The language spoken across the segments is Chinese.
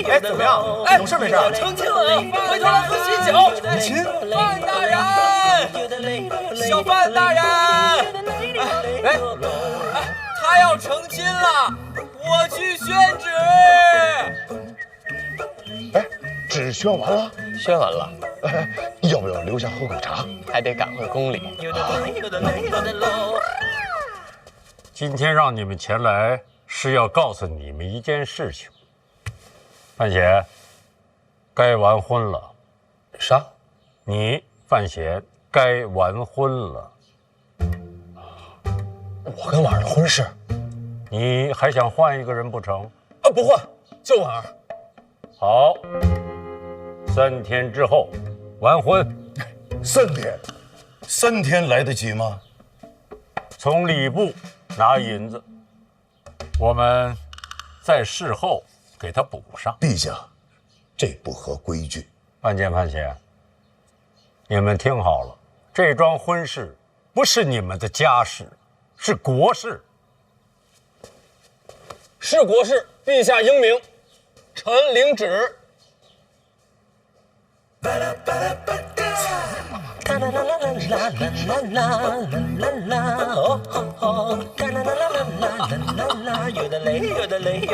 哎，怎么样？哎，有事没事？成亲了，回头来喝喜酒。成亲？范大人，小范大人，哎，他要成亲了，我去宣旨。哎，纸宣完了？宣完了，要不要留下喝口茶？还得赶回宫里。今天让你们前来，是要告诉你们一件事情。范闲，该完婚了。啥？你范闲该完婚了。我跟婉儿的婚事？你还想换一个人不成？啊，不换，就婉儿。好，3天之后完婚。3天来得及吗？从礼部拿银子，我们在事后给他补上。陛下，这不合规矩。范建、范闲，你们听好了，这桩婚事不是你们的家事，是国事。是国事，陛下英明，臣领旨。哎，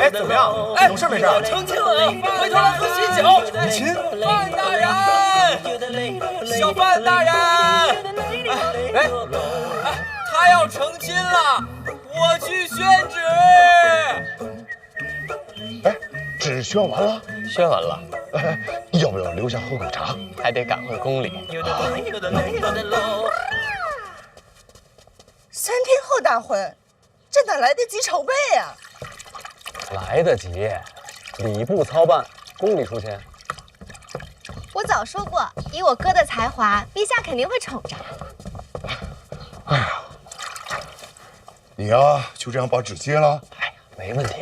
怎么样？哎，有事没事？成亲了，回头来喝喜酒。成亲？范大人，小范大人，哎，他要成亲了，我去宣旨。哎，纸宣完了？宣完了，要不要留下喝口茶？还得赶回宫里。3天后大婚，这哪来得及筹备呀？来得及，礼部操办，宫里出钱。我早说过，以我哥的才华，陛下肯定会宠着。哎呀，你呀，就这样把纸接了？哎呀，没问题。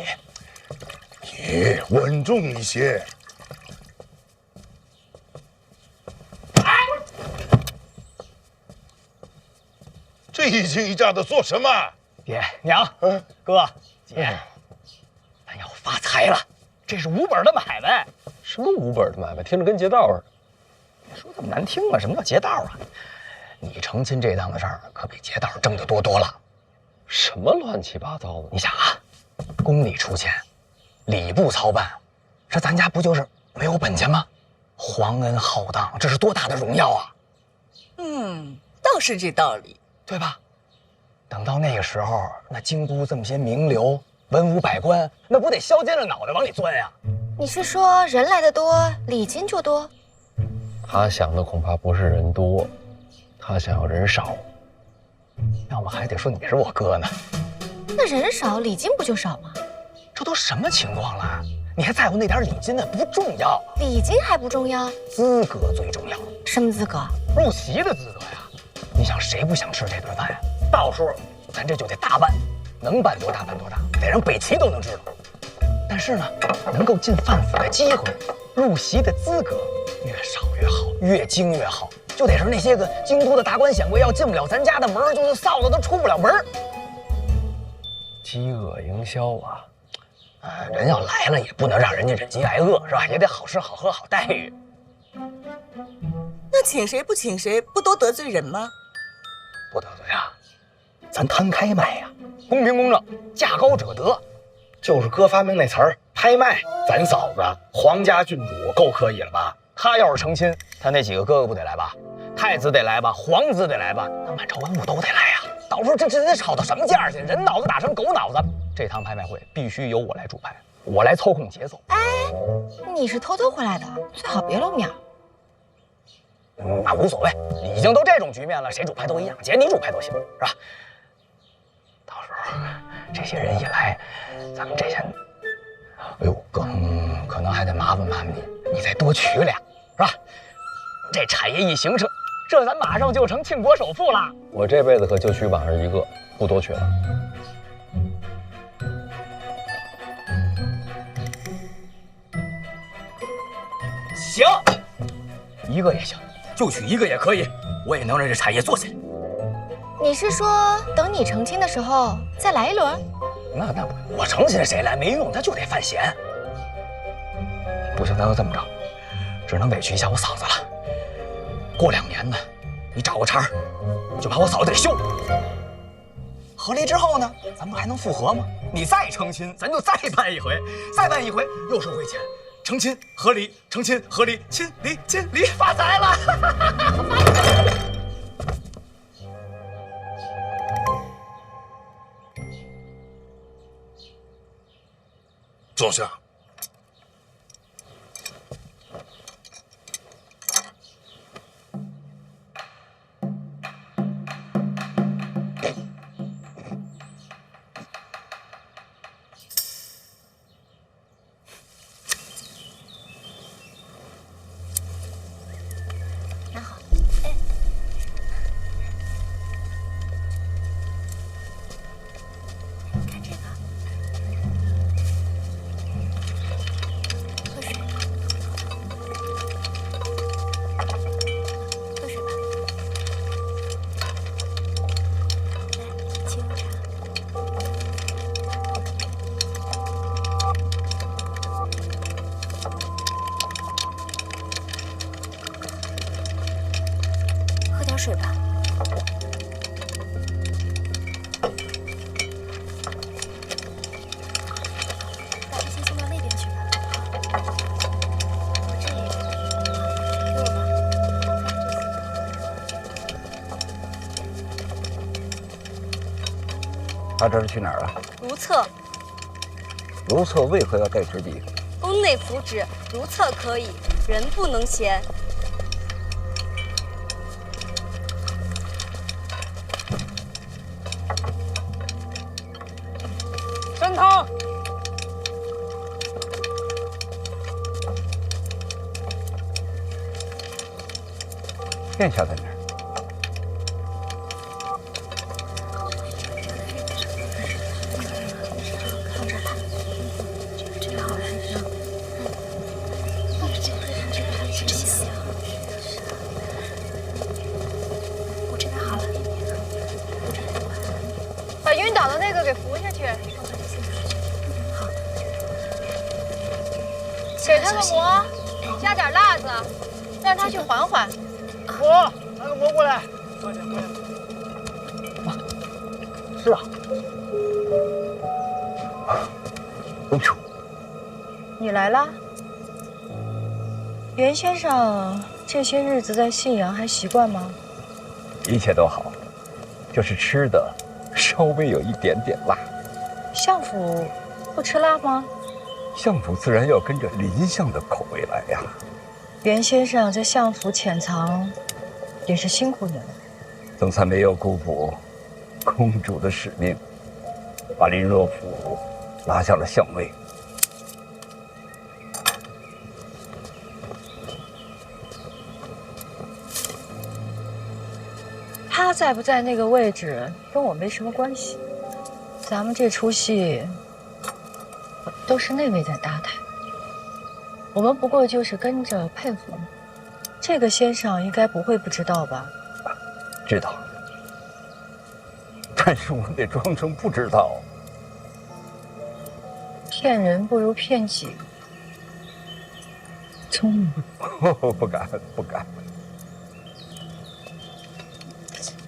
你稳重一些。这一惊一乍的做什么？爹娘，哥姐，咱要发财了，这是无本的买卖。什么无本的买卖？听着跟劫道似的。你说这么难听啊？什么叫劫道啊？你成亲这档子事儿，可比劫道挣得多了。什么乱七八糟的？你想啊，宫里出钱，礼部操办，这咱家不就是没有本钱吗？皇恩浩荡，这是多大的荣耀啊！倒是这道理。对吧？等到那个时候，那京都这么些名流、文武百官，那不得削尖了脑袋往里钻呀？你是说人来的多，礼金就多？他想的恐怕不是人多，他想要人少。要么还得说你是我哥呢。那人少，礼金不就少吗？这都什么情况了？你还在乎那点礼金呢？不重要，礼金还不重要，资格最重要。什么资格？入席的资格呀！你想谁不想吃这顿饭呀？到时候咱这就得大办，能办多大办多大，得让北齐都能知道。但是呢，能够进范府的机会，入席的资格越少越好，越精越好。就得是那些个京都的达官显贵，要进不了咱家的门，就是臊子都出不了门。饥饿营销啊，人要来了也不能让人家忍饥挨饿，是吧？也得好吃好喝好待遇。那请谁不请谁，不都得罪人吗？不得罪啊，咱摊开卖呀，公平公正，价高者得。就是哥发明那词儿拍卖，咱嫂子皇家郡主够可以了吧？他要是成亲，他那几个哥哥不得来吧？太子得来吧？皇子得来吧？那满朝文武都得来呀！到时候这得吵到什么价去？人脑子打成狗脑子！这趟拍卖会必须由我来主拍，我来操控节奏。哎，你是偷偷回来的，最好别露面。那无所谓，已经都这种局面了，谁主拍都一样，姐你主拍都行，是吧？到时候这些人一来，咱们这些，哎呦哥，可能还得麻烦你，你再多娶俩，是吧？这产业一形成，这咱马上就成庆国首富了。我这辈子可就娶婉儿一个，不多娶了。行，一个也行。就娶一个也可以，我也能让这产业做起来。你是说等你成亲的时候再来一轮？那不，我成亲谁来没用，他就得犯闲。不行，咱就这么着，只能委屈一下我嫂子了。过2年呢，你找个茬儿，就把我嫂子给休了。和离之后呢，咱们还能复合吗？你再成亲，咱就再办一回，再办一回又收回钱，成亲合离，成亲合离，亲离亲离，发财了！坐下。拿好，哎，看这个，喝水，喝水吧。来，沏壶茶。喝点水吧。把这些送到那边去吧。我这也给我吧。他这是去哪儿了？如厕，如厕为何要带纸笔？宫内符旨，如厕可以，人不能闲。升汤。殿下在哪儿？我这边好了。把晕倒的那个给扶下去。好。给他个馍，加点辣子，让他去缓缓。我拿个馍过来。快点，快点。是啊。公主，你来啦。袁先生这些日子在信阳还习惯吗？一切都好，就是吃的稍微有一点点辣。相府不吃辣吗？相府自然要跟着林相的口味来呀。袁先生在相府潜藏，也是辛苦你了。总算没有辜负公主的使命，把林若甫拉下了相位。他在不在那个位置跟我没什么关系，咱们这出戏都是那位在搭台，我们不过就是跟着配合。这个先生应该不会不知道吧？知道，但是我得装成不知道。骗人不如骗己，聪明。不敢，不敢。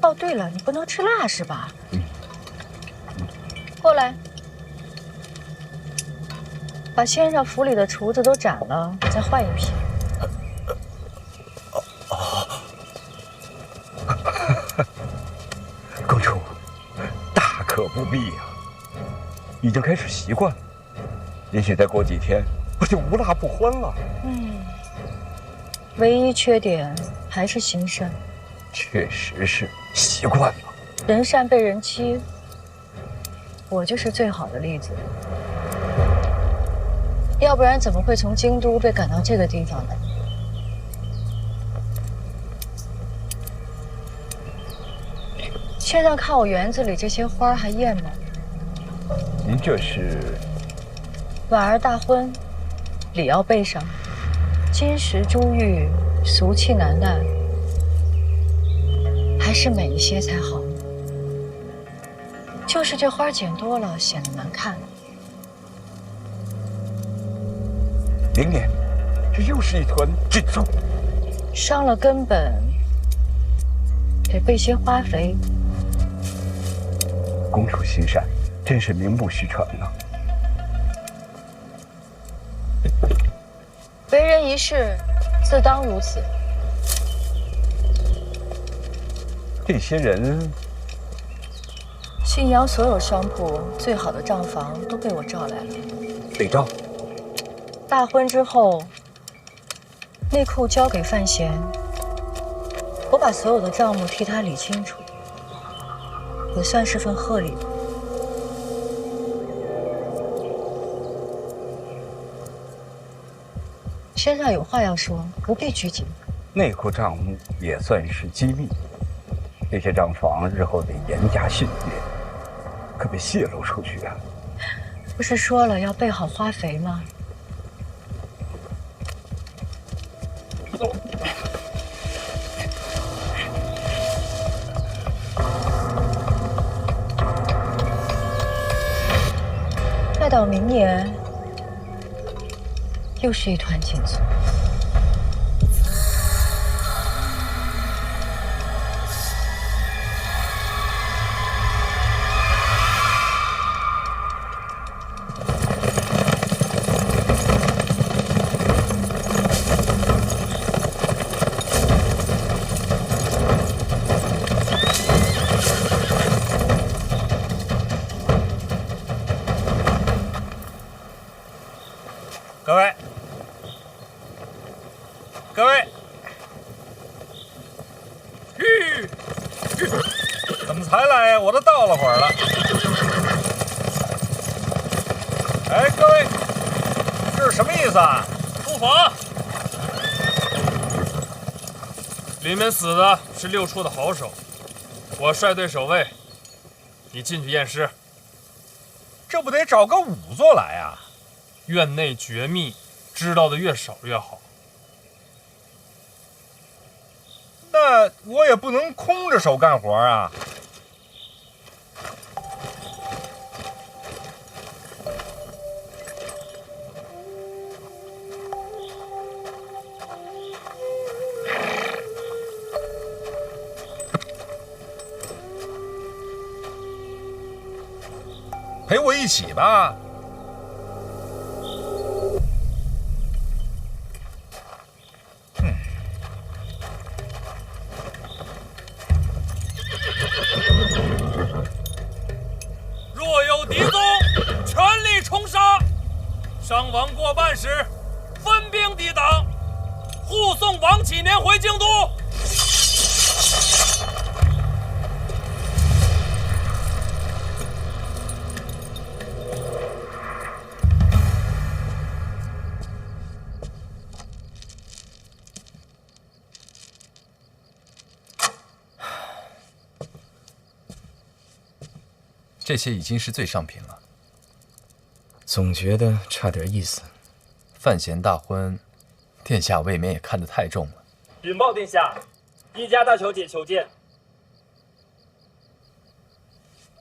哦，对了，你不能吃辣是吧？过来，把先生府里的厨子都斩了，再换一批。公主，大可不必呀，已经开始习惯了，也许再过几天，我就无辣不欢了。唯一缺点还是心善。确实是习惯了。人善被人欺，我就是最好的例子。要不然怎么会从京都被赶到这个地方呢？先生，看我园子里这些花还艳吗？您这是？婉儿大婚，礼要备上，金石珠玉，俗气难耐，还是美一些才好。就是这花剪多了显得难看。明年，这又是一团剧糟。伤了根本，得备些花肥。公主心善，真是名不虚传呐。为人一世，自当如此。这些人，信阳所有商铺最好的账房都被我召来了。北赵，大婚之后，内库交给范闲，我把所有的账目替他理清楚，也算是份贺礼吧。身上有话要说，不必拘谨。内库账目也算是机密，这些账房日后得严加训诫，可别泄露出去啊！不是说了要备好花肥吗？待到明年，又是一团锦簇。各位，怎么才来呀？我都到了会儿了。哎，各位，这是什么意思啊？不妨。里面死的是6处的好手，我率队守卫，你进去验尸。这不得找个仵作来啊？院内绝密，知道的越少越好。那我也不能空着手干活啊。陪我一起吧。若有敌踪，全力冲杀，伤亡过半时，分兵抵挡，护送王启年回京都。这些已经是最上品了。总觉得差点意思。范闲大婚，殿下未免也看得太重了。禀报殿下，一家大小姐求见。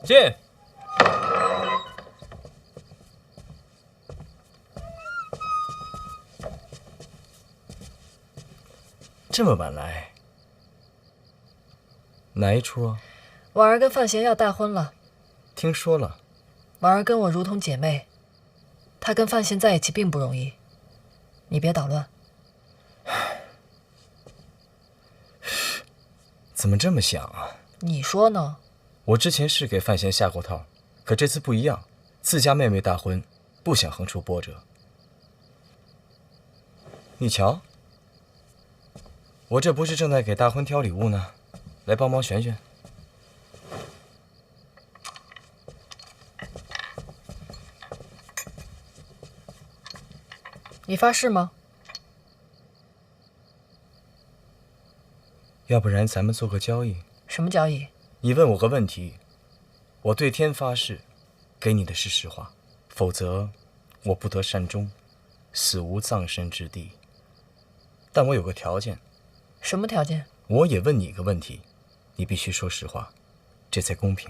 进。这么晚来，哪一出啊？婉儿跟范闲要大婚了。听说了。婉儿跟我如同姐妹，她跟范闲在一起并不容易，你别捣乱。怎么这么想啊？你说呢？我之前是给范闲下过套，可这次不一样，自家妹妹大婚，不想横出波折。你瞧，我这不是正在给大婚挑礼物呢，来帮忙选选。你发誓吗？要不然咱们做个交易。什么交易？你问我个问题，我对天发誓，给你的是实话，否则我不得善终，死无葬身之地。但我有个条件。什么条件？我也问你一个问题，你必须说实话，这才公平。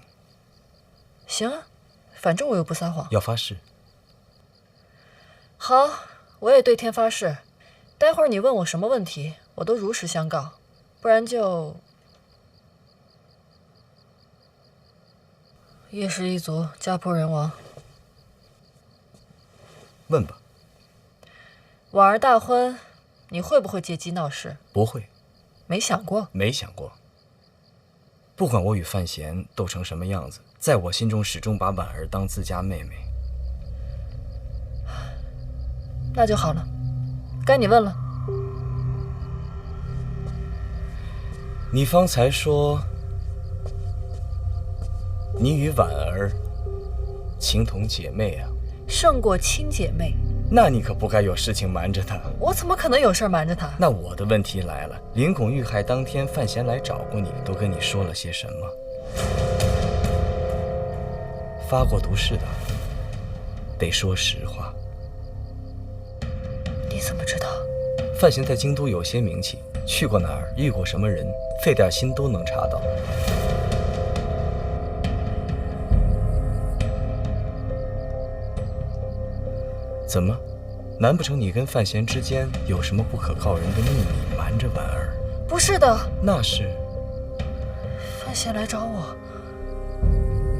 行啊，反正我又不撒谎。要发誓。好，我也对天发誓，待会儿你问我什么问题，我都如实相告，不然就叶氏一族家破人亡。问吧。婉儿大婚，你会不会借机闹事？不会。没想过？没想过。不管我与范闲斗成什么样子，在我心中始终把婉儿当自家妹妹。那就好了，该你问了。你方才说你与婉儿情同姐妹啊，胜过亲姐妹。那你可不该有事情瞒着她。我怎么可能有事瞒着她？那我的问题来了，林拱遇害当天，范闲来找过你，都跟你说了些什么？发过毒誓的，得说实话。你怎么知道？范闲在京都有些名气，去过哪儿，遇过什么人，费点心都能查到。怎么？难不成你跟范闲之间有什么不可告人的秘密，瞒着婉儿？不是的。那是范闲来找我，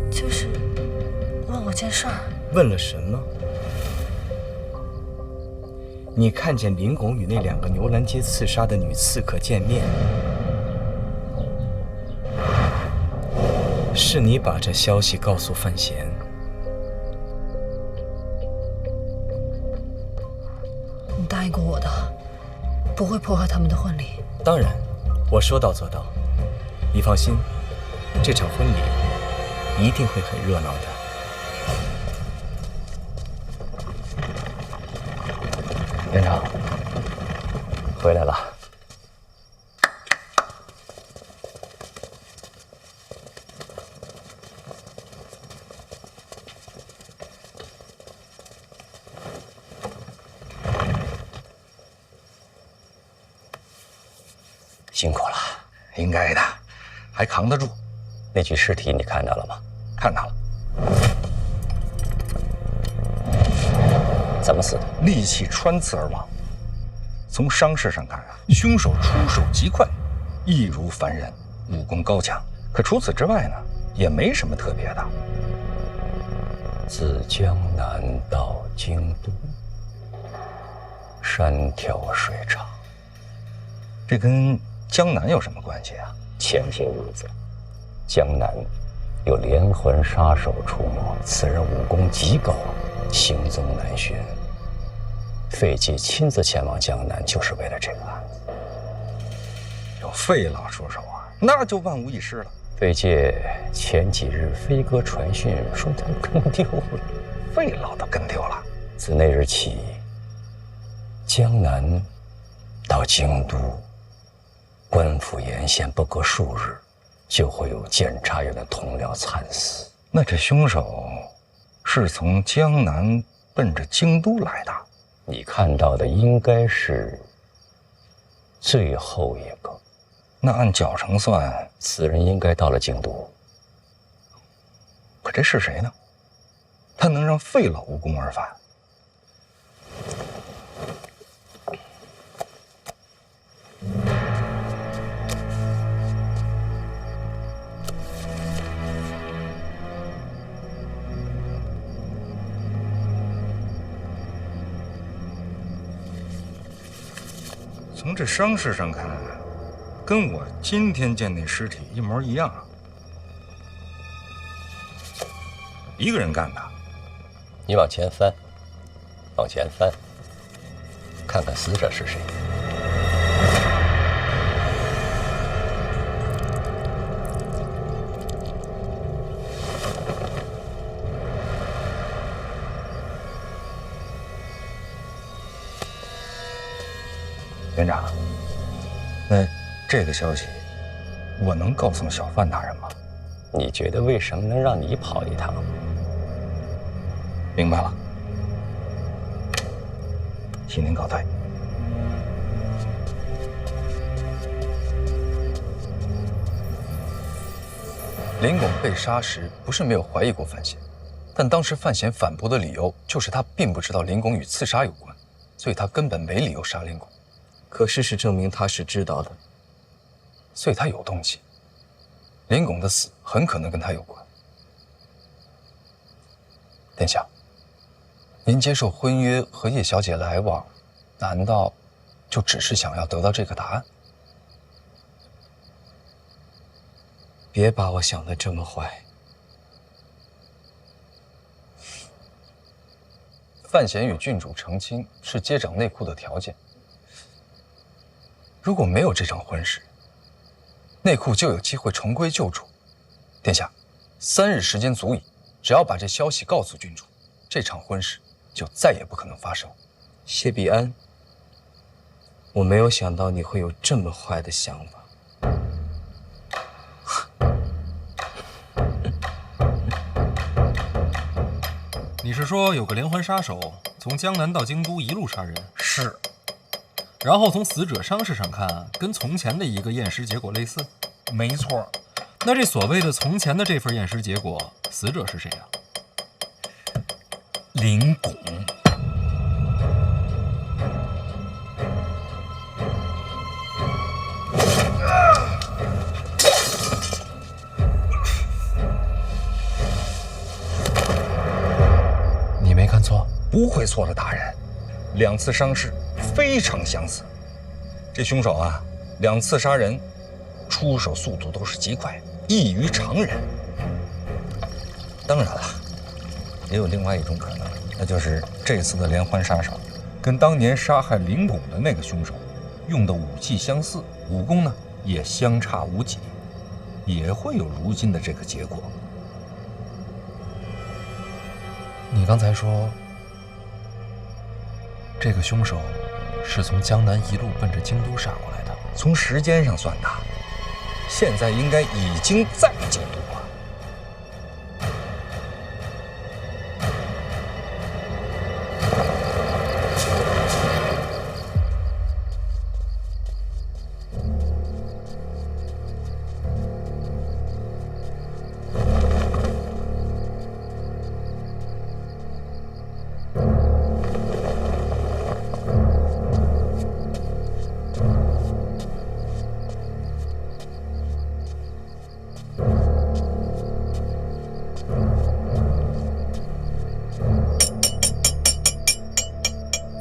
就是问我件事儿。问了什么？你看见林拱与那2个牛栏街刺杀的女刺客见面，是你把这消息告诉范闲。你答应过我的，不会破坏他们的婚礼。当然，我说到做到。你放心，这场婚礼一定会很热闹的。院长回来了。辛苦了，应该的，还扛得住。那具尸体你看到了吗？看到了。怎么死的？利器穿刺而亡。从伤势上看啊，凶手出手极快，易如凡人，武功高强。可除此之外呢，也没什么特别的。自江南到京都，山条水长，这跟江南有什么关系啊？前些日子，江南有连环杀手出没，此人武功极高，行踪难寻。费介亲自前往江南，就是为了这个案子。有费老出手啊，那就万无一失了。费介前几日飞鸽传讯说他跟丢了，费老都跟丢了。自那日起，江南到京都，官府沿线不隔数日，就会有监察院的同僚惨死。那这凶手是从江南奔着京都来的？你看到的应该是最后一个。那按脚程算，此人应该到了京都。可这是谁呢？他能让费老无功而返？从这伤势上看，跟我今天见那尸体一模一样。一个人干的。你往前翻，往前翻，看看死者是谁。院长，那这个消息我能告诉小范大人吗？你觉得为什么能让你跑一趟？明白了，替您告退。林拱被杀时不是没有怀疑过范闲，但当时范闲反驳的理由就是他并不知道林拱与刺杀有关，所以他根本没理由杀林拱。可事实证明他是知道的，所以他有动机。林拱的死很可能跟他有关。殿下，您接受婚约和叶小姐来往，难道就只是想要得到这个答案？别把我想得这么坏。范闲与郡主成亲是接掌内库的条件。如果没有这场婚事，内库就有机会重归旧主。殿下，3日时间足矣，只要把这消息告诉郡主，这场婚事就再也不可能发生。谢必安，我没有想到你会有这么坏的想法。你是说有个连环杀手从江南到京都一路杀人？是。然后从死者伤势上看，跟从前的一个验尸结果类似。没错。那这所谓的从前的这份验尸结果，死者是谁啊？林拱。你没看错？不会错的，大人。2次伤势非常相似，这凶手啊，2次杀人，出手速度都是极快，异于常人。当然了，也有另外一种可能，那就是这次的连环杀手跟当年杀害林拱的那个凶手用的武器相似，武功呢也相差无几，也会有如今的这个结果。你刚才说，这个凶手是从江南一路奔着京都杀过来的。从时间上算的，现在应该已经在京都了。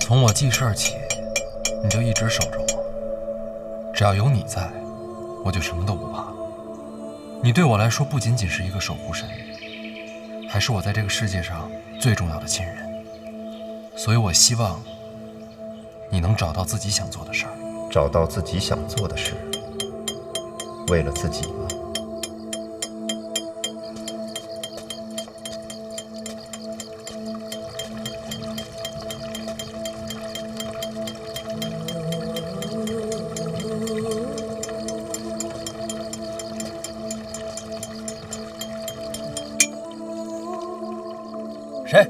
从我记事儿起，你就一直守着我。只要有你在，我就什么都不怕。你对我来说不仅仅是一个守护神，还是我在这个世界上最重要的亲人。所以我希望你能找到自己想做的事儿。找到自己想做的事，为了自己吗？谁？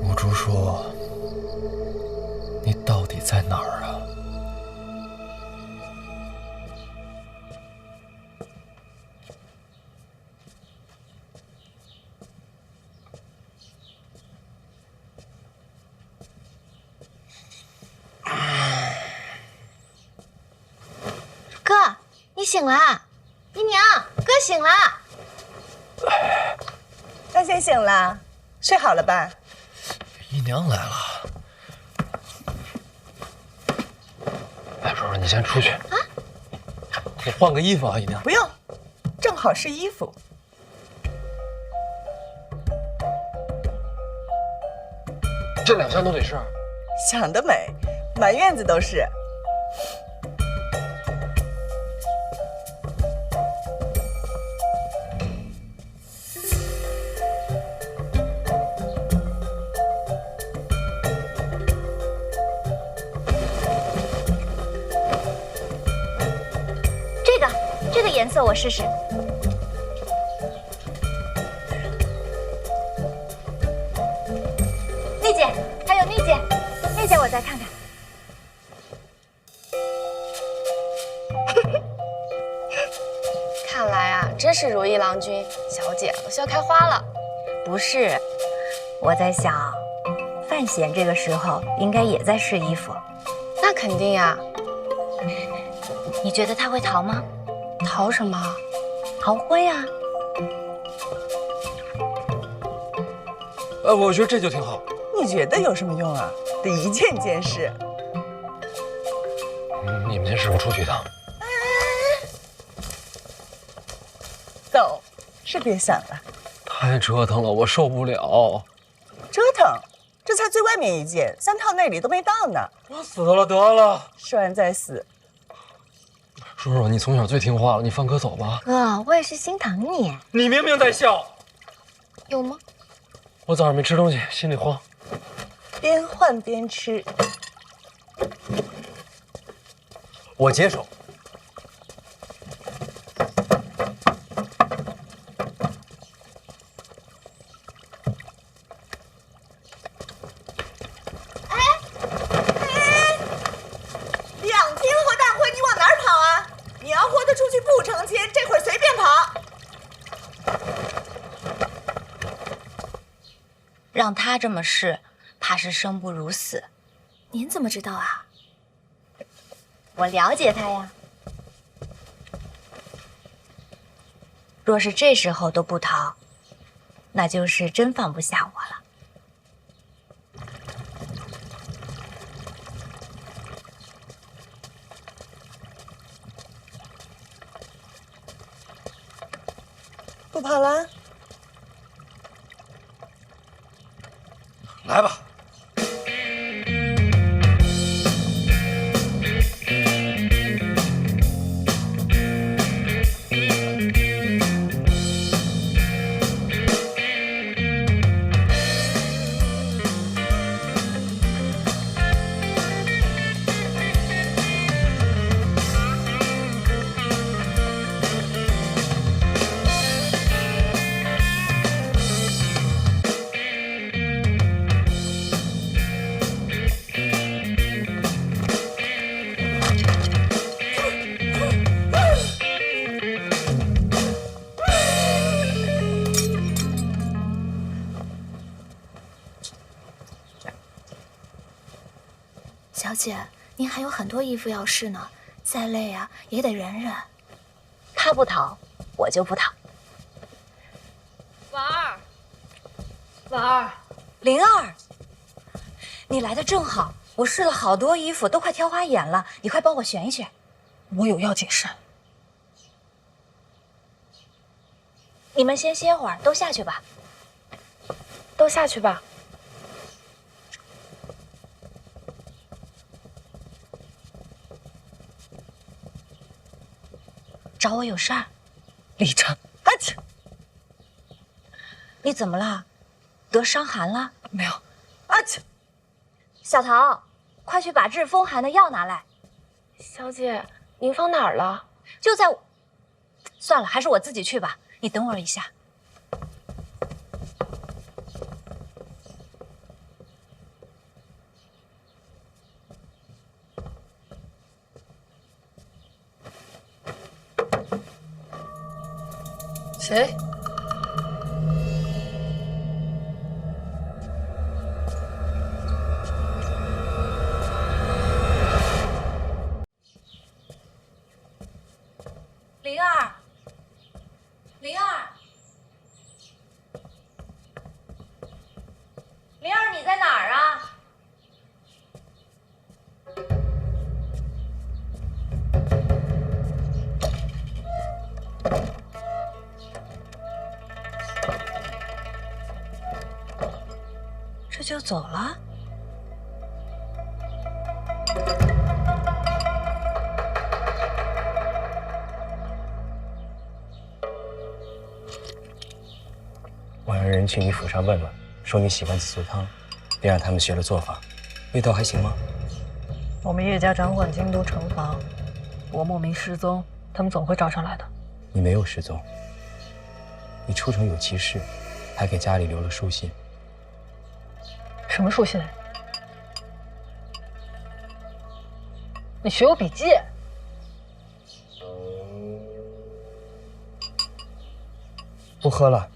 吴珠说：“你到底在哪儿啊？”哥，你醒了！姨娘，哥醒了！范闲醒了，睡好了吧？姨娘来了。哎，叔叔，你先出去啊，我换个衣服啊，姨娘。不用，正好是衣服。这2项都得是。想得美，满院子都是。这个颜色我试试。丽姐，还有丽姐，丽姐我再看看。看来啊，真是如意郎君，小姐都笑开花了。不是，我在想，范闲这个时候应该也在试衣服。那肯定呀。你觉得他会逃吗？逃什么？逃婚呀。我觉得这就挺好。你觉得有什么用啊？得一件件试。你们先试，我出去一趟。走，是别想了。太折腾了，我受不了。折腾，这才最外面一件，3套内里都没到呢。我死了得了。说完再死。叔叔，你从小最听话了，你放哥走吧。哥，我也是心疼你。你明明在笑。有吗？我早上没吃东西，心里慌。边换边吃。我接手。让他这么试，怕是生不如死。您怎么知道啊？我了解他呀。若是这时候都不逃，那就是真放不下我了。不跑了？来吧。小姐，您还有很多衣服要试呢，再累啊也得忍忍。他不逃，我就不逃。婉儿，婉儿，灵儿，你来的正好，我试了好多衣服，都快挑花眼了，你快帮我选一选。我有要紧事。你们先歇会儿，都下去吧。都下去吧。找我有事儿？李成，阿切，你怎么了？得伤寒了？没有。阿切，小桃，快去把治风寒的药拿来。小姐，您放哪儿了？就在我……算了，还是我自己去吧。你等我一下。谁？灵儿，灵儿，这就走了？我让人去你府上问问，说你喜欢紫苏汤，便让他们学了做法，味道还行吗？我们叶家掌管京都城防，我莫名失踪，他们总会找上来的。你没有失踪，你出城有急事，还给家里留了书信。什么书信？你学我笔记？不喝了。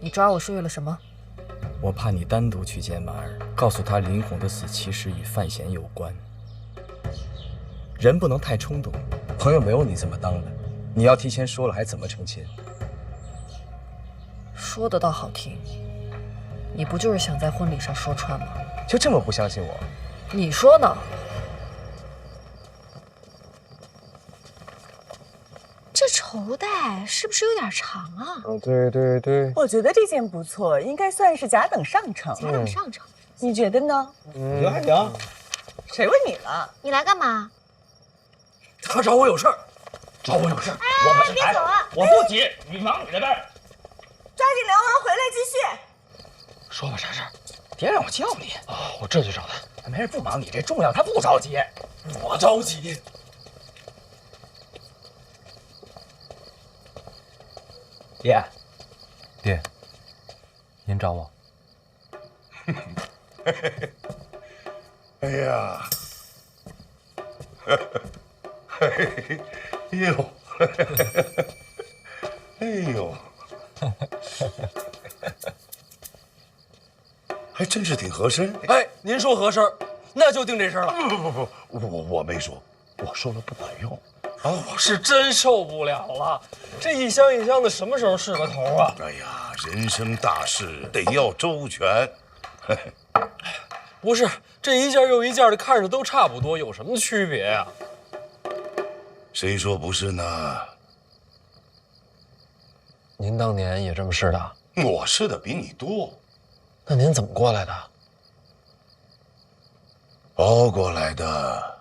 你抓我是为了什么？我怕你单独去见马儿，告诉他林红的死其实与范闲有关。人不能太冲动，朋友没有你这么当的。你要提前说了，还怎么成亲？说的倒好听，你不就是想在婚礼上说穿吗？就这么不相信我？你说呢？这绸带是不是有点长啊？对对对，我觉得这件不错，应该算是甲等上乘。甲等上乘，你觉得呢？我觉得还行。谁问你了？你来干嘛？他找我有事儿，找我有事儿。我们别走啊！我不急，你忙你的呗。抓紧梁王回来继续。说吧，啥事儿？别让我叫你啊！我这就找他。没事，不忙，你这重要，他不着急。我着急。爹，爹，您找我？哎呀，哎呦，哎呦，还真是挺合身。哎，您说合身，那就定这身了。不，我没说，我说了不管用。我是真受不了了，这一箱一箱的，什么时候是个头啊？哎呀，人生大事得要周全。不是，这一件又一件的，看着都差不多，有什么区别呀？谁说不是呢？您当年也这么试的？我试的比你多。那您怎么过来的？熬过来的。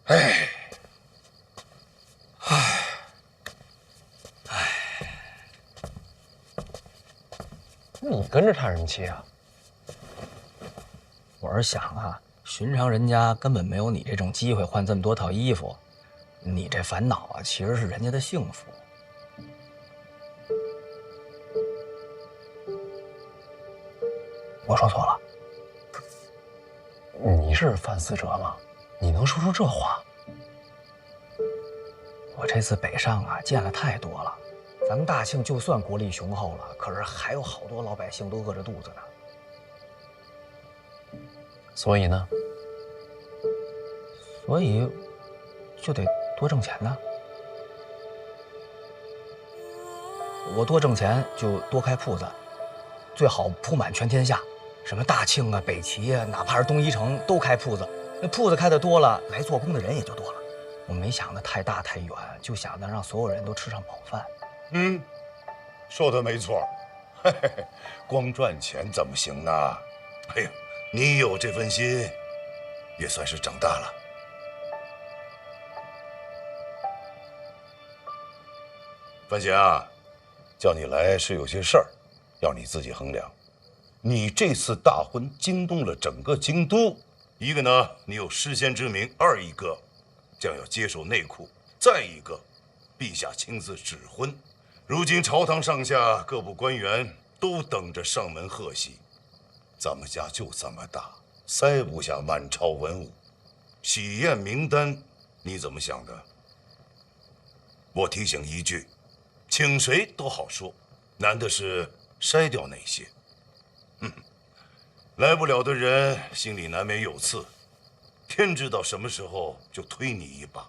哎。你跟着叹什么气啊？我是想啊，寻常人家根本没有你这种机会换这么多套衣服，你这烦恼啊，其实是人家的幸福。我说错了。你是范思哲吗？你能说出这话？我这次北上啊，见了太多了。咱们大庆就算国力雄厚了，可是还有好多老百姓都饿着肚子呢。所以呢？所以就得多挣钱呢。我多挣钱就多开铺子，最好铺满全天下，什么大庆啊、北齐啊，哪怕是东一城都开铺子。那铺子开的多了，来做工的人也就多了。我没想的太大太远，就想着让所有人都吃上饱饭。说的没错，嘿嘿嘿，光赚钱怎么行呢？哎呀，你有这份心，也算是长大了。范闲啊，叫你来是有些事儿，要你自己衡量。你这次大婚惊动了整个京都，一个呢，你有诗仙之名；二一个，将要接受内库；再一个，陛下亲自指婚。如今朝堂上下各部官员都等着上门贺喜，咱们家就这么大，塞不下满朝文武。喜宴名单，你怎么想的？我提醒一句，请谁都好说，难的是筛掉哪些。来不了的人心里难免有刺，天知道什么时候就推你一把。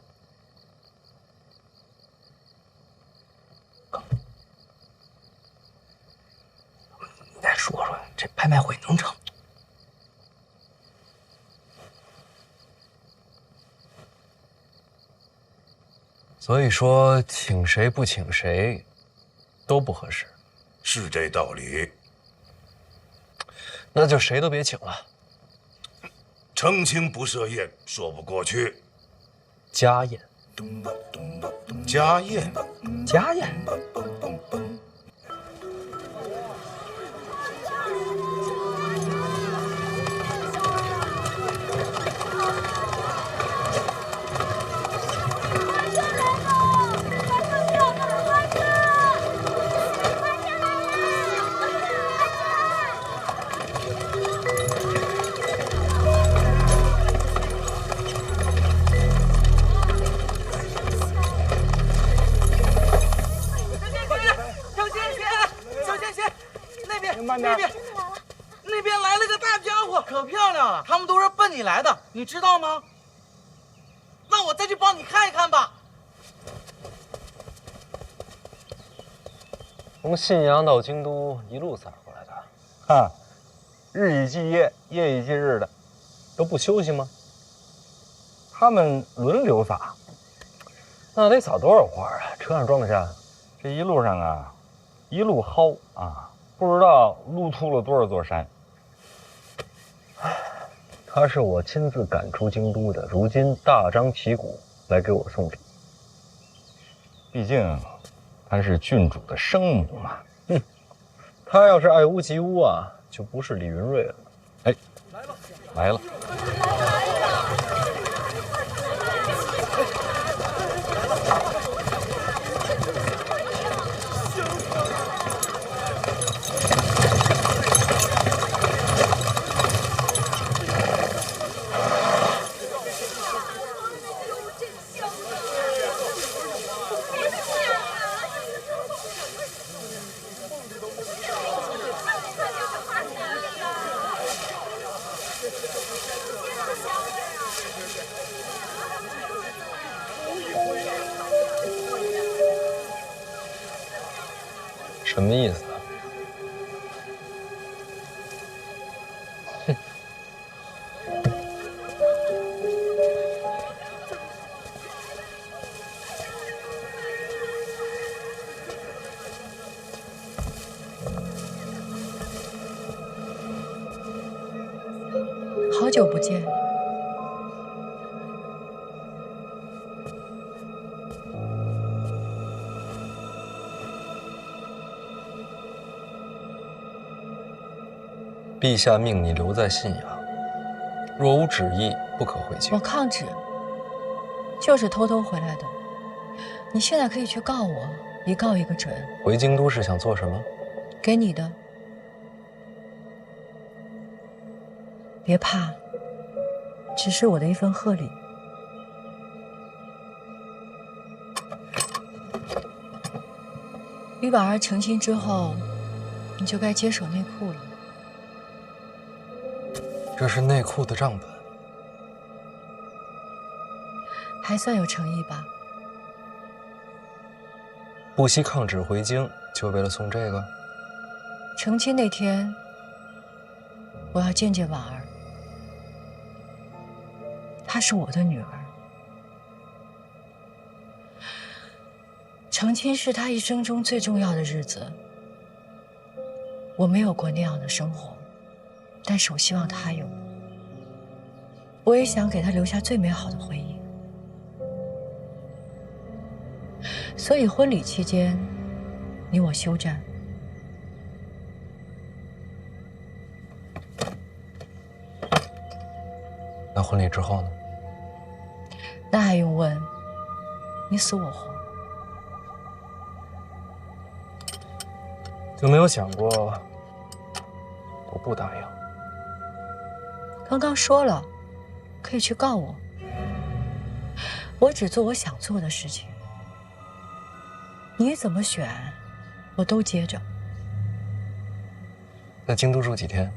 你再说说，这拍卖会能成？所以说，请谁不请谁，都不合适。是这道理。那就谁都别请了。成亲不设宴，说不过去。家宴。家宴。家宴。那边来了个大家伙，可漂亮了。他们都是奔你来的，你知道吗？那我再去帮你看一看吧。从信阳到京都一路撒过来的，哈，日以继夜，夜以继日的，都不休息吗？他们轮流撒。那得撒多少花啊？车上装得下？这一路上啊，一路薅啊。不知道撸秃了多少座山。他是我亲自赶出京都的，如今大张旗鼓来给我送礼。毕竟他是郡主的生母嘛。他要是爱屋及乌啊，就不是李云瑞了。哎，来了。什么意思啊？哼！好久不见。陛下命你留在信阳，若无旨意，不可回京。我抗旨，就是偷偷回来的。你现在可以去告我，一告一个准。回京都是想做什么？给你的。别怕，只是我的一份贺礼。与婉儿成亲之后，你就该接手内库了。这是内库的账本，还算有诚意吧？不惜抗旨回京，就为了送这个？成亲那天，我要见见婉儿，她是我的女儿。成亲是她一生中最重要的日子，我没有过那样的生活。但是我希望他有，我也想给他留下最美好的回忆。所以婚礼期间，你我休战。那婚礼之后呢？那还用问？你死我活。就没有想过我不答应？刚刚说了，可以去告我。我只做我想做的事情，你怎么选，我都接着。在京都住几天？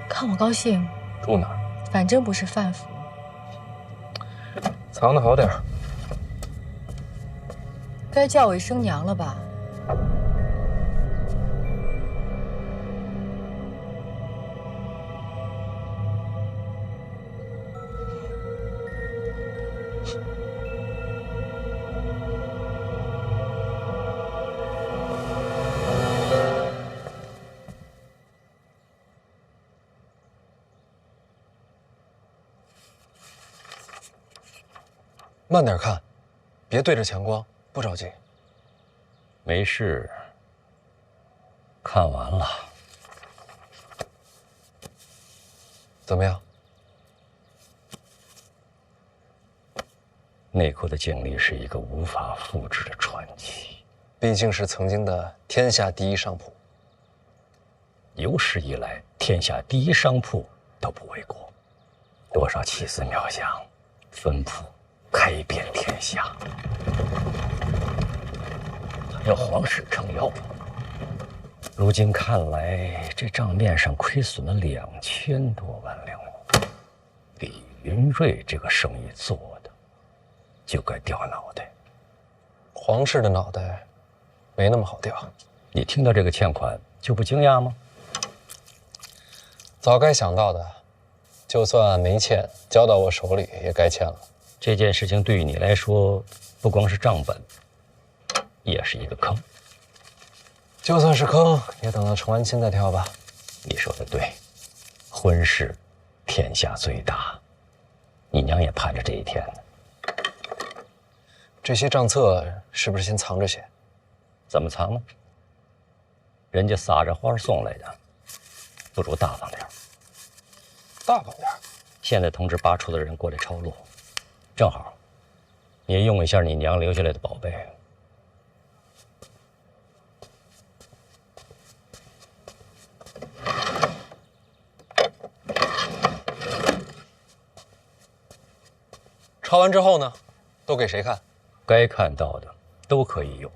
看我高兴。住哪儿？反正不是范府。藏得好点儿。该叫我一声娘了吧？慢点看，别对着强光，不着急。没事，看完了。怎么样？内库的经历是一个无法复制的传奇，毕竟是曾经的天下第一商铺。有史以来，天下第一商铺都不为过，多少奇思妙想，分铺开遍天下。他要皇室撑腰，如今看来，这账面上亏损了2000多万两。李云瑞这个生意做的，就该掉脑袋。皇室的脑袋没那么好掉。你听到这个欠款就不惊讶吗？早该想到的，就算没欠，交到我手里也该欠了。这件事情对于你来说，不光是账本，也是一个坑。就算是坑，也等到成完亲再跳吧。你说的对，婚事天下最大，你娘也盼着这一天呢。这些账册是不是先藏着些？怎么藏呢？人家撒着花送来的，不如大方点。大方点。现在通知8处的人过来抄录，正好，你也用一下你娘留下来的宝贝。抄完之后呢，都给谁看？该看到的都可以用。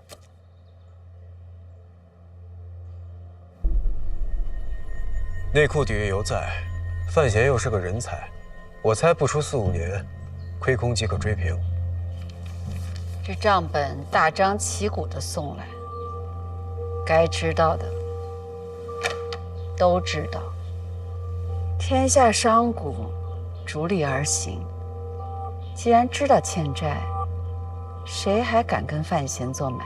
内库底蕴犹在，范闲又是个人才，我猜不出4、5年，亏空即可追平。这账本大张旗鼓的送来，该知道的都知道。天下商贾逐利而行，既然知道欠债，谁还敢跟范闲做买？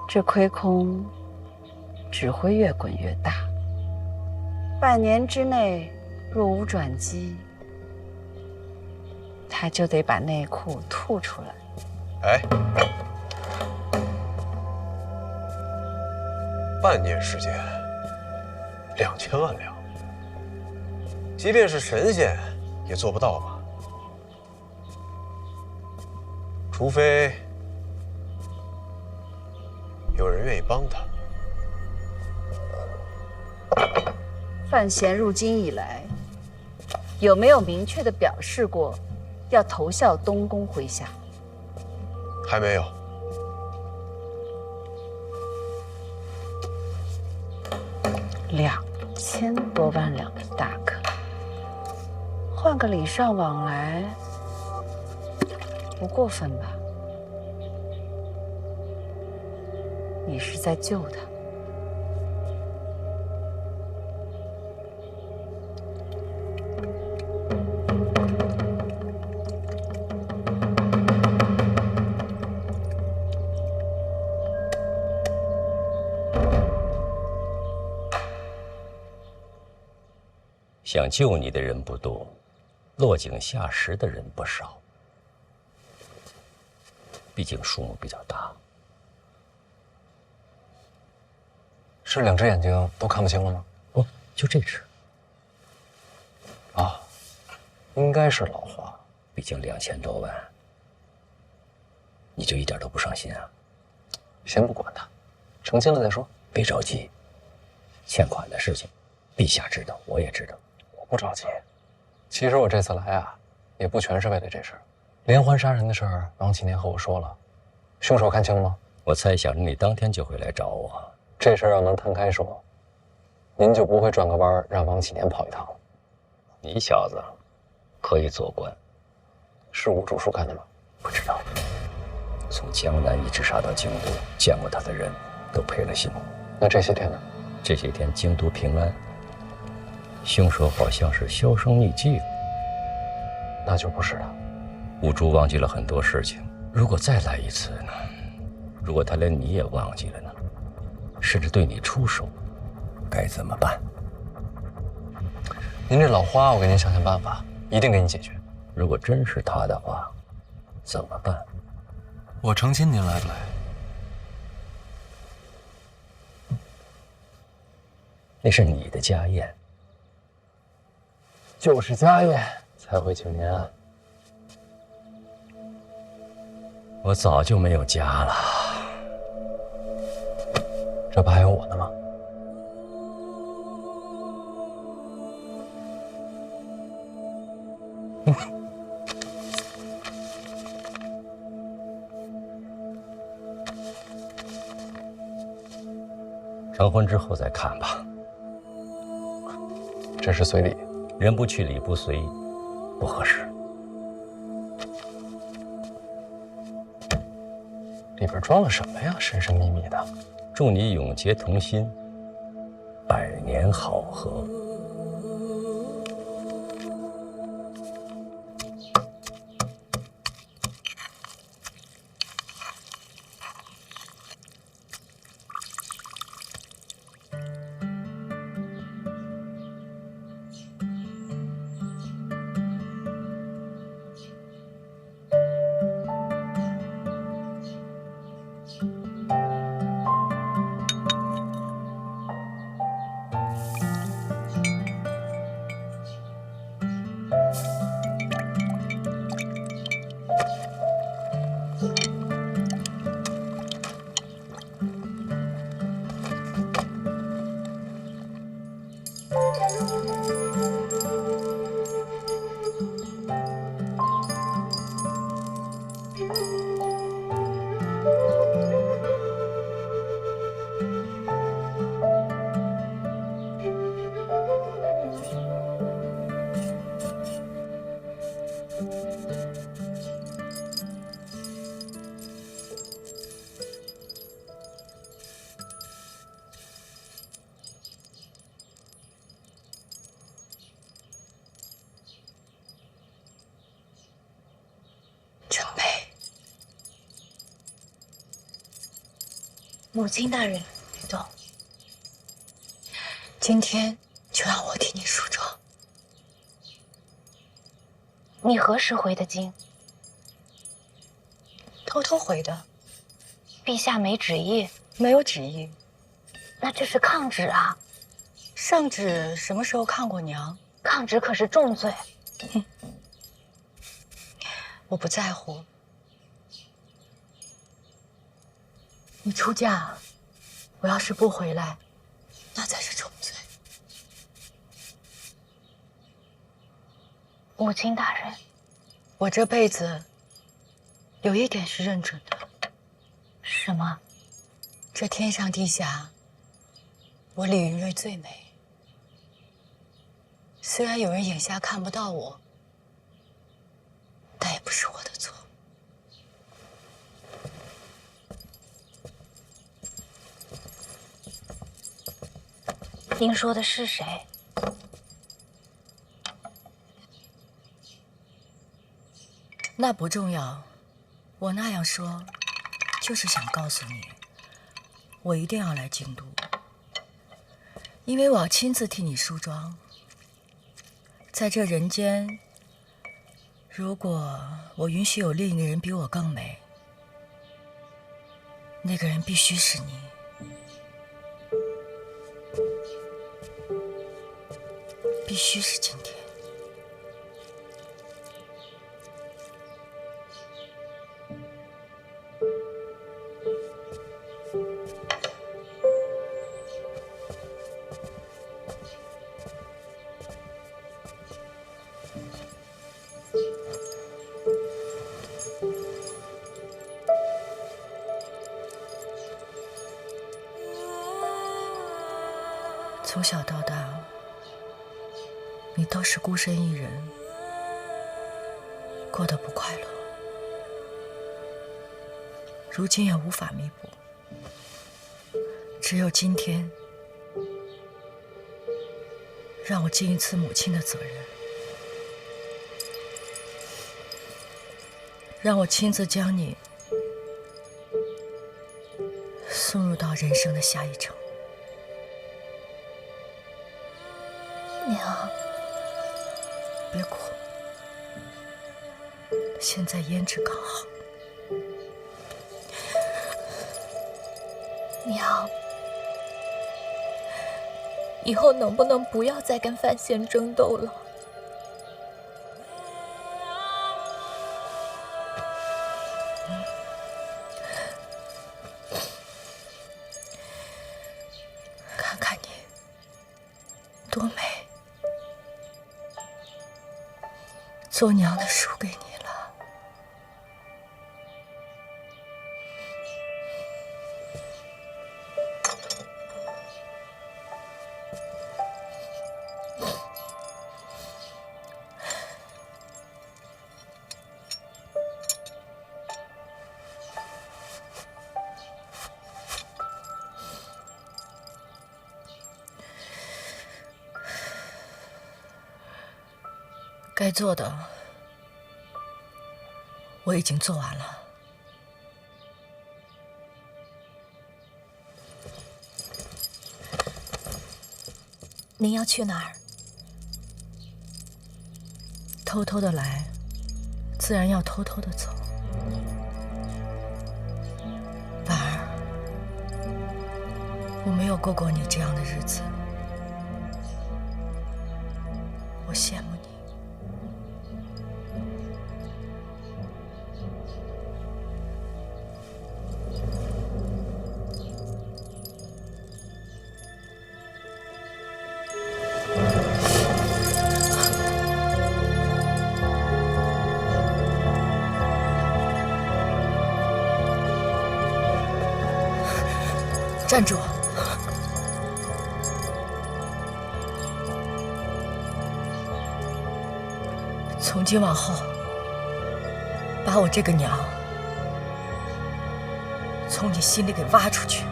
这亏空只会越滚越大。半年之内若无转机，他就得把内库吐出来。哎，半年时间，2000万两，即便是神仙也做不到吧？除非有人愿意帮他。范闲入京以来，有没有明确的表示过要投效东宫麾下？还没有。2000多万两的大坑，换个礼尚往来，不过分吧？你是在救他。想救你的人不多，落井下石的人不少。毕竟数目比较大。是2只眼睛都看不清了吗？不，就这只。啊，应该是老花。毕竟2000多万，你就一点都不上心啊？先不管他，成亲了再说。别着急，欠款的事情，陛下知道，我也知道。我不着急。其实我这次来啊，也不全是为了这事儿。连环杀人的事儿，王启年和我说了，凶手看清了吗？我猜想着你当天就会来找我。这事儿要能摊开说，您就不会转个弯让王启年跑一趟了。你小子可以做官，是吴主书干的吗？不知道。从江南一直杀到京都，见过他的人都赔了心。那这些天呢？这些天京都平安，凶手好像是销声匿迹了。那就不是他。吴珠忘记了很多事情，如果再来一次呢？如果他连你也忘记了呢？甚至对你出手，该怎么办？您这老花，我给您想想办法，一定给你解决。如果真是他的话，怎么办？我成亲，您来不来？那是你的家宴，就是家宴才会请您啊。我早就没有家了，这不还有我呢吗？成婚之后再看吧。这是随礼，人不去礼不随，不合适。里边装了什么呀？神神秘秘的。祝你永结同心，100年好合。准备。母亲大人，别动。今天就让我替你梳妆。你何时回的京？偷偷回的。陛下没旨意？没有旨意。那这是抗旨啊！上旨什么时候抗过娘？抗旨可是重罪。我不在乎。你出嫁，我要是不回来，那才是重罪。母亲大人，我这辈子有一点是认准的。什么？这天上地下，我李云瑞最美。虽然有人眼下看不到我，但也不是我的错。您说的是谁？那不重要，我那样说，就是想告诉你，我一定要来京都，因为我要亲自替你梳妆。在这人间，如果我允许有另一个人比我更美，那个人必须是你。必须是今天。从小到大，你都是孤身一人，过得不快乐，如今也无法弥补。只有今天，让我尽一次母亲的责任，让我亲自将你送入到人生的下一程。娘，别哭，现在胭脂刚好。娘，以后能不能不要再跟范闲争斗了？看看你，多美！做娘的输给你了。该做的我已经做完了。您要去哪儿？偷偷的来，自然要偷偷的走。婉儿，我没有过过你这样的日子，我羡慕你。站住！从今往后，把我这个娘从你心里给挖出去。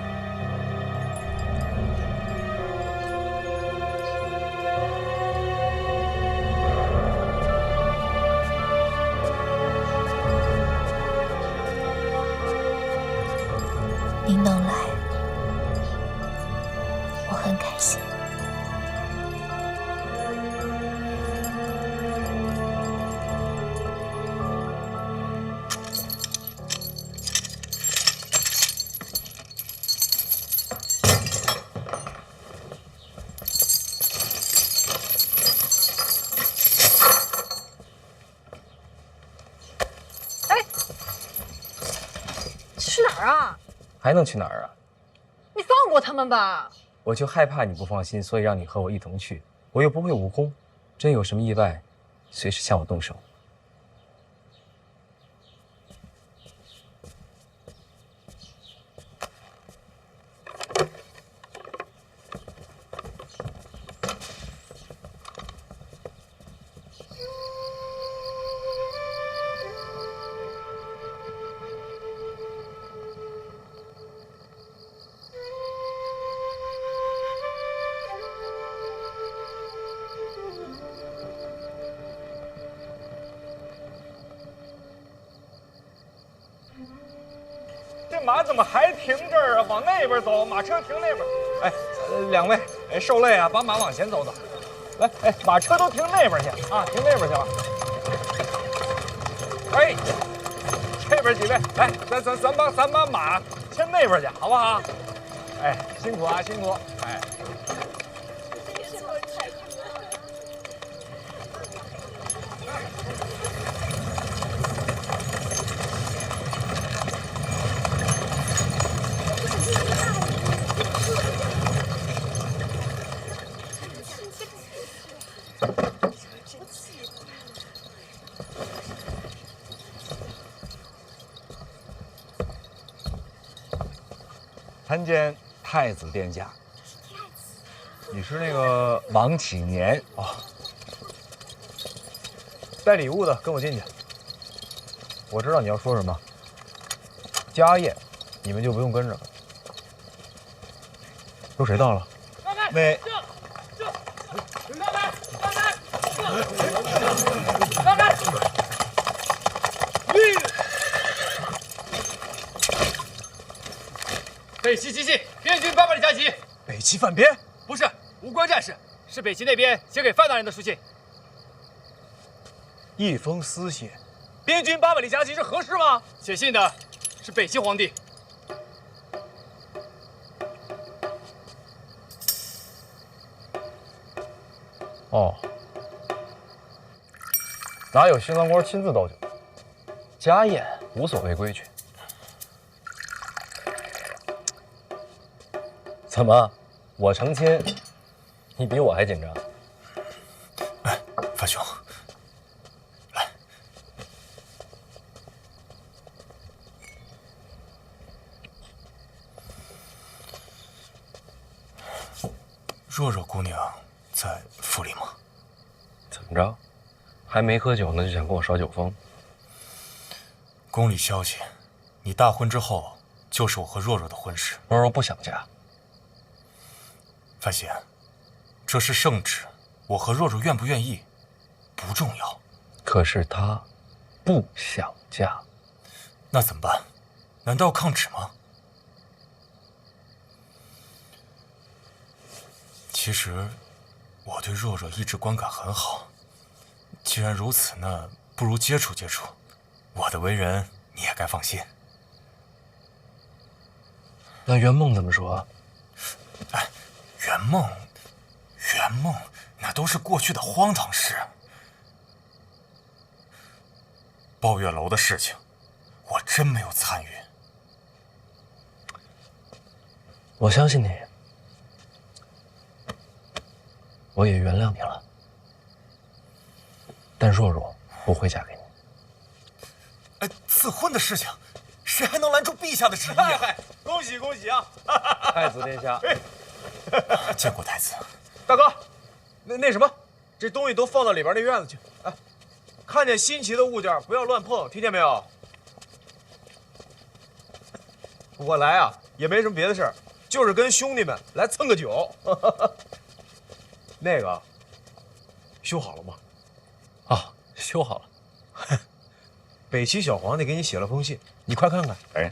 您能来，我很开心。去哪儿啊？还能去哪儿啊？你放过他们吧。我就害怕你不放心，所以让你和我一同去。我又不会武功，真有什么意外，随时向我动手。这马怎么还停这儿啊？往那边走，马车停那边。哎，两位，哎，受累啊，把马往前走走。来，哎，马车都停那边去啊，停那边去了。哎，这边几位，来，咱把马牵那边去，好不好？哎，辛苦啊，辛苦。哎。参见太子殿下。你是那个王启年啊？带礼物的，跟我进去。我知道你要说什么。家宴，你们就不用跟着了。都谁到了？那。让开！北齐急信，边军800里加急。北齐犯边？不是，无关战事，是北齐那边写给范大人的书信。一封私信，边军800里加急，这合适吗？写信的是北齐皇帝。哦，哪有新郎官亲自倒酒？家宴无所谓规矩。怎么，我成亲，你比我还紧张？哎，范兄，来，若若姑娘在府里吗？怎么着？还没喝酒呢，就想跟我耍酒疯？宫里消息，你大婚之后就是我和若若的婚事。若若不想嫁。范闲，这是圣旨，我和若若愿不愿意不重要。可是她不想嫁，那怎么办？难道要抗旨吗？其实我对若若一直观感很好。既然如此，那不如接触接触。我的为人你也该放心。那圆梦怎么说？哎，圆梦，那都是过去的荒唐事。抱月楼的事情，我真没有参与。我相信你，我也原谅你了。但若若不会嫁给你。哎，赐婚的事情，谁还能拦住陛下的旨意啊？恭喜恭喜啊！太子殿下，见过太子。大哥，那什么，这东西都放到里边那院子去。哎，看见新奇的物件不要乱碰，听见没有？我来啊，也没什么别的事儿，就是跟兄弟们来蹭个酒。那个，修好了吗？啊，修好了。北齐小皇帝给你写了封信，你快看看。哎。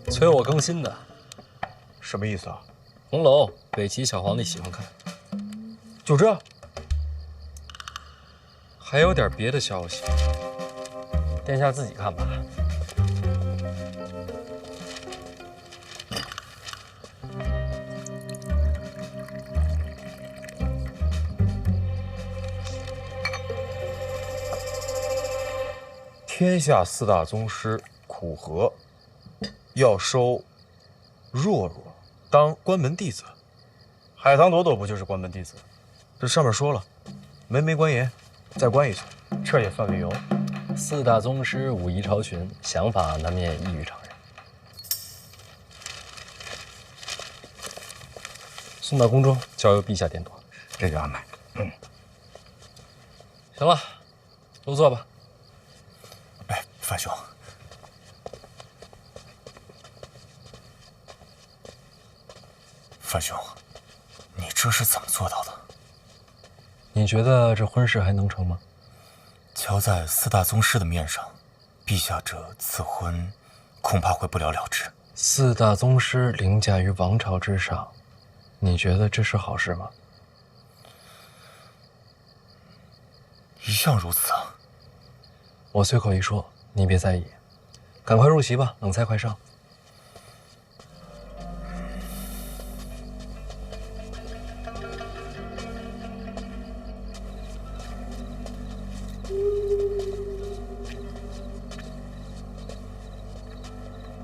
催我更新的，什么意思啊？红楼，北齐小皇帝喜欢看。就这？还有点别的消息，殿下自己看吧。天下4大宗师苦荷要收若若当关门弟子，海棠朵朵不就是关门弟子？这上面说了，门没关严，再关一次，这也算理由。4大宗师武艺超群，想法难免异于常人。送到宫中，交由陛下点朵。这就安排。行了，都坐吧。哎，范兄，范兄，你这是怎么做到的？你觉得这婚事还能成吗？瞧在4大宗师的面上，陛下这赐婚恐怕会不了了之。 4大宗师凌驾于王朝之上，你觉得这是好事吗？一向如此啊。我随口一说，你别在意。赶快入席吧，冷菜快上。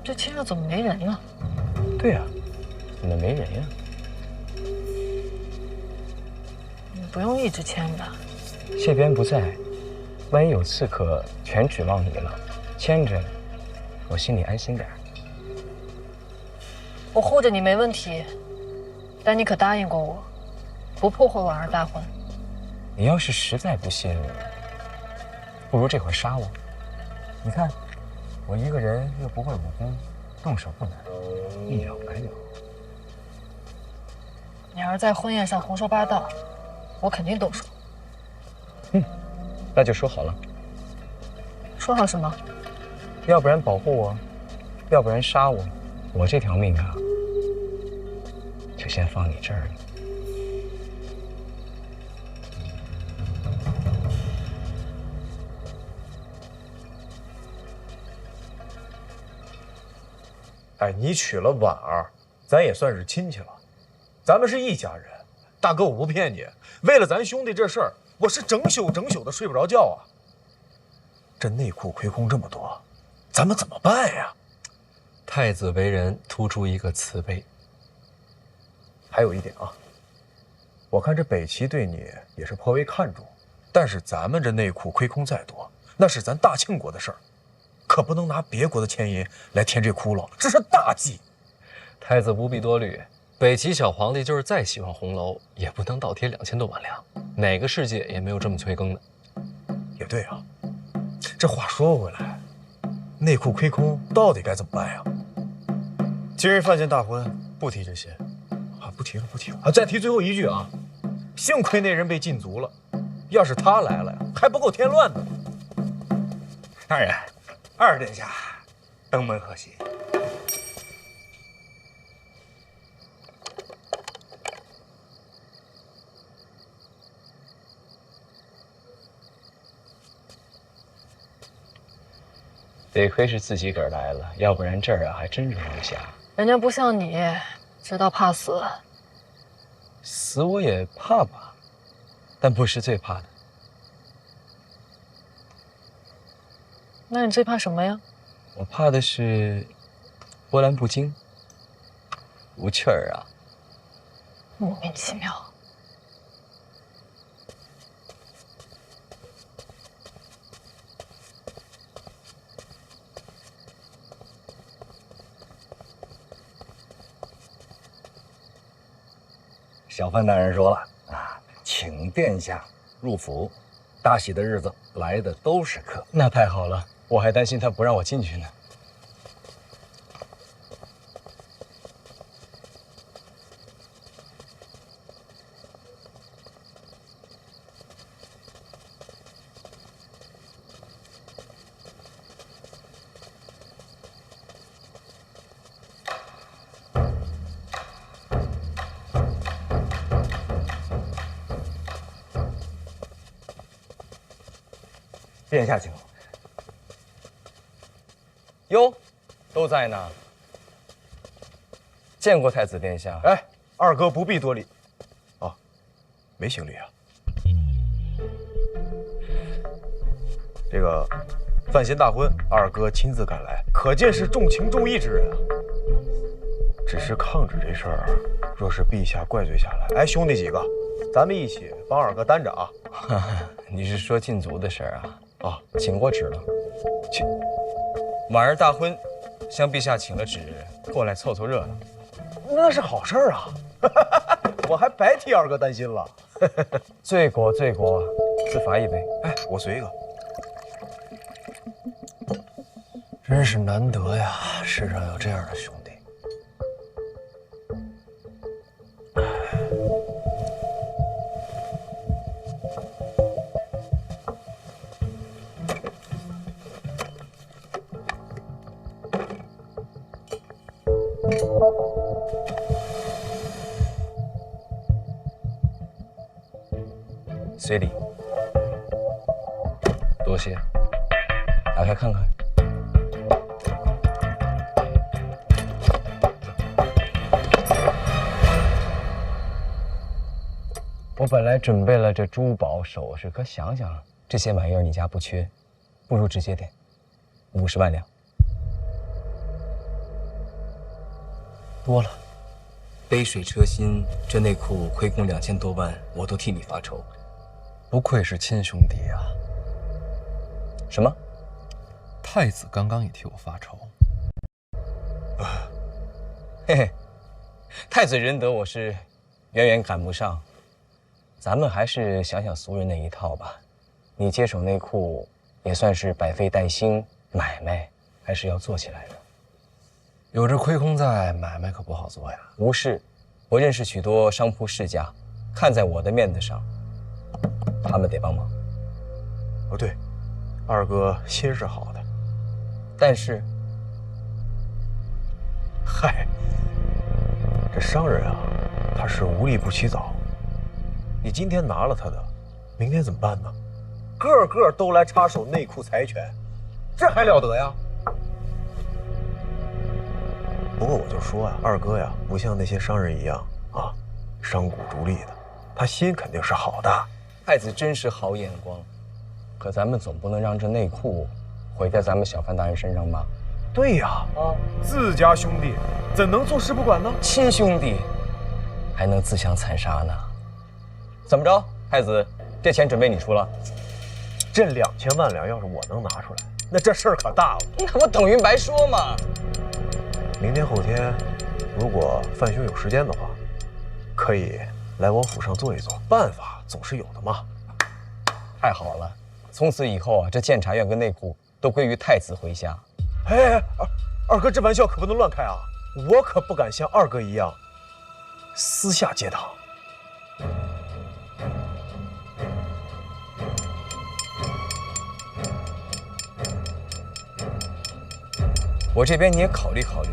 这厅上怎么没人了？对呀，怎么没人呀？你不用一直牵吧。谢边不在，万一有刺客全指望你了，牵着我心里安心点。我护着你没问题，但你可答应过我，不破坏婉儿大婚。你要是实在不信，不如这回杀我。你看，我一个人又不会武功，动手不难，一了百了。你要是在婚宴上胡说八道，我肯定动手。那就说好了。说好什么？要不然保护我，要不然杀我，我这条命啊，就先放你这儿了。哎，你娶了婉儿，咱也算是亲戚了，咱们是一家人。大哥，我不骗你，为了咱兄弟这事儿，我是整宿的睡不着觉啊。这内库亏空这么多，咱们怎么办呀？太子为人突出一个慈悲。还有一点啊，我看这北齐对你也是颇为看重，但是咱们这内库亏空再多，那是咱大庆国的事儿，可不能拿别国的钱银来填这窟窿，这是大忌。太子不必多虑，北齐小皇帝就是再喜欢红楼，也不能倒贴2000多万两，哪个世界也没有这么催更的。也对啊，这话说回来，内库亏空到底该怎么办呀？今日范闲大婚，不提这些。啊，不提了啊！再提最后一句啊，幸亏那人被禁足了，要是他来了呀，还不够添乱呢。大人，二殿下登门贺喜。得亏是自己个儿来了，要不然这儿啊还真容不下。人家不像你，知道怕死。死我也怕吧，但不是最怕的。那你最怕什么呀？我怕的是波澜不惊，无趣儿啊。莫名其妙。小范大人说了啊，请殿下入府，大喜的日子来的都是客。那太好了，我还担心他不让我进去呢。殿下请。哟，都在呢。见过太子殿下。哎，二哥不必多礼。啊，没行礼啊。这个范闲大婚，二哥亲自赶来，可见是重情重义之人啊。只是抗旨这事儿，若是陛下怪罪下来，哎，兄弟几个，咱们一起帮二哥担着啊。你是说禁足的事儿啊？啊，请过旨了。请婉儿大婚，向陛下请了旨，过来凑凑热闹。那是好事儿啊！我还白替二哥担心了。罪过罪过，自罚一杯。哎，我随一个。真是难得呀，世上有这样的兄弟。随礼，多谢。打开看看。我本来准备了这珠宝首饰，可想想这些玩意儿你家不缺，不如直接点，50万两。多了。杯水车薪，这内库亏空2000多万，我都替你发愁。不愧是亲兄弟呀！什么？太子刚刚也替我发愁。嘿嘿，太子仁德我是远远赶不上，咱们还是想想俗人那一套吧。你接手内库也算是百废待兴，买卖还是要做起来的。有这亏空在，买卖可不好做呀。无事，我认识许多商铺世家，看在我的面子上，他们得帮忙。哦，对，二哥心是好的，但是嗨，这商人啊，他是无利不起早。你今天拿了他的，明天怎么办呢？个个都来插手内库财权，这还了得呀？不过我就说啊，二哥呀，不像那些商人一样啊，商贾逐利的，他心肯定是好的。太子真是好眼光，可咱们总不能让这内库毁在咱们小范大人身上吧？对呀，自家兄弟怎能坐视不管呢？亲兄弟还能自相残杀呢？怎么着，太子，这钱准备你出了？这2000万两要是我能拿出来，那这事儿可大了。那不等于白说吗？明天后天，如果范兄有时间的话，可以来我府上坐一坐，办法总是有的嘛。太好了，从此以后啊，这监察院跟内库都归于太子麾下。哎，二哥这玩笑可不能乱开啊！我可不敢像二哥一样私下结党。我这边你也考虑考虑，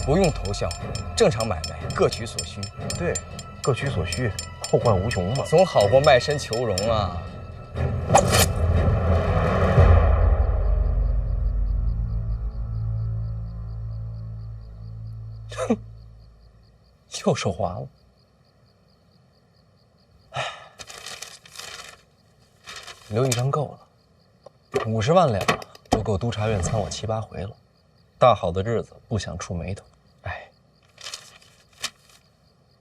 不用投效，正常买卖各取所需。对，各取所需，后患无穷嘛。总好过卖身求荣啊。哼，又说话了。唉，留一张够了，50万两都够督察院参我7、8回了。大好的日子不想触眉头。哎，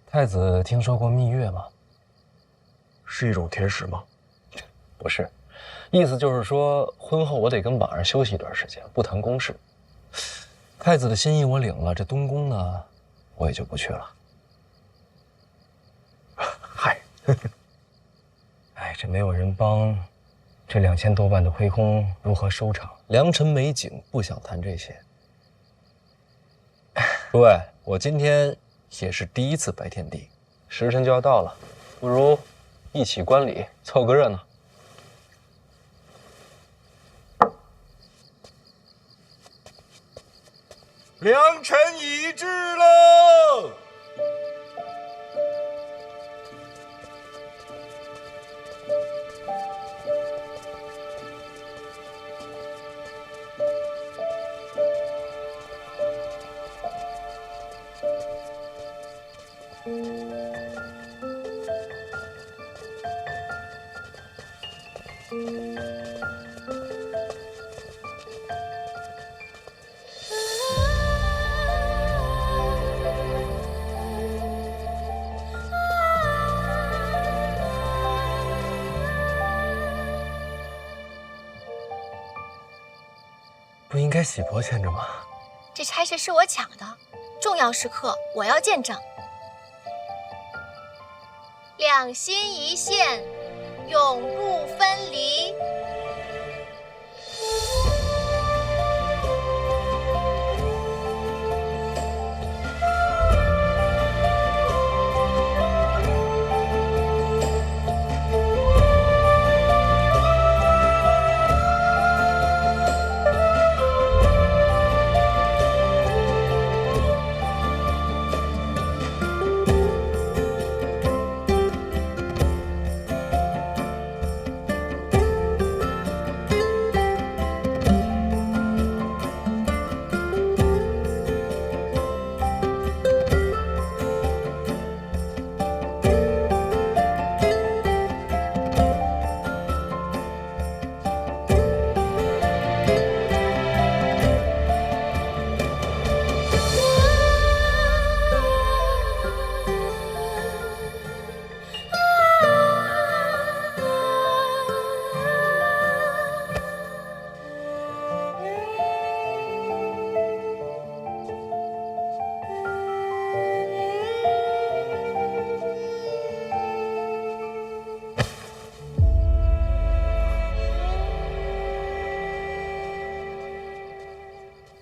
太子听说过蜜月吗？是一种甜食吗？不是，意思就是说婚后我得跟婉儿休息一段时间，不谈公事。太子的心意我领了，这东宫呢，我也就不去了。嗨，哎，这没有人帮，这2000多万的亏空如何收场？良辰美景，不想谈这些。诸位，我今天也是第一次拜天地，时辰就要到了，不如一起观礼，凑个热闹。良辰已至喽！不应该喜婆牵着吗？这差事是我抢的，重要时刻我要见证。两心一线，永不分离。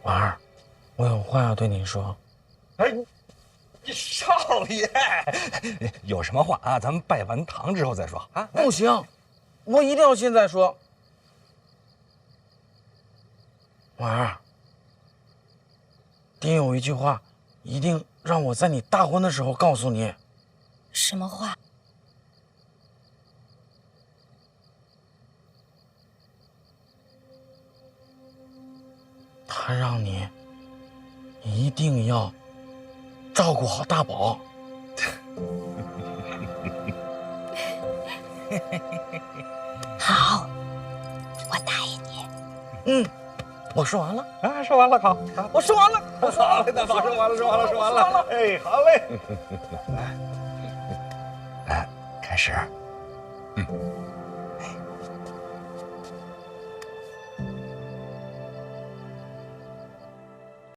婉儿，我有话要对你说。哎，少爷，有什么话啊？咱们拜完堂之后再说啊。不行，我一定要现在说。婉儿，爹有一句话一定让我在你大婚的时候告诉你。什么话？他让你一定要照顾好大宝。好，我答应你。嗯，我说完了啊，说完了，好，我说完了，好嘞，大宝，说完了，说完了，说完了，哎，好嘞，开始。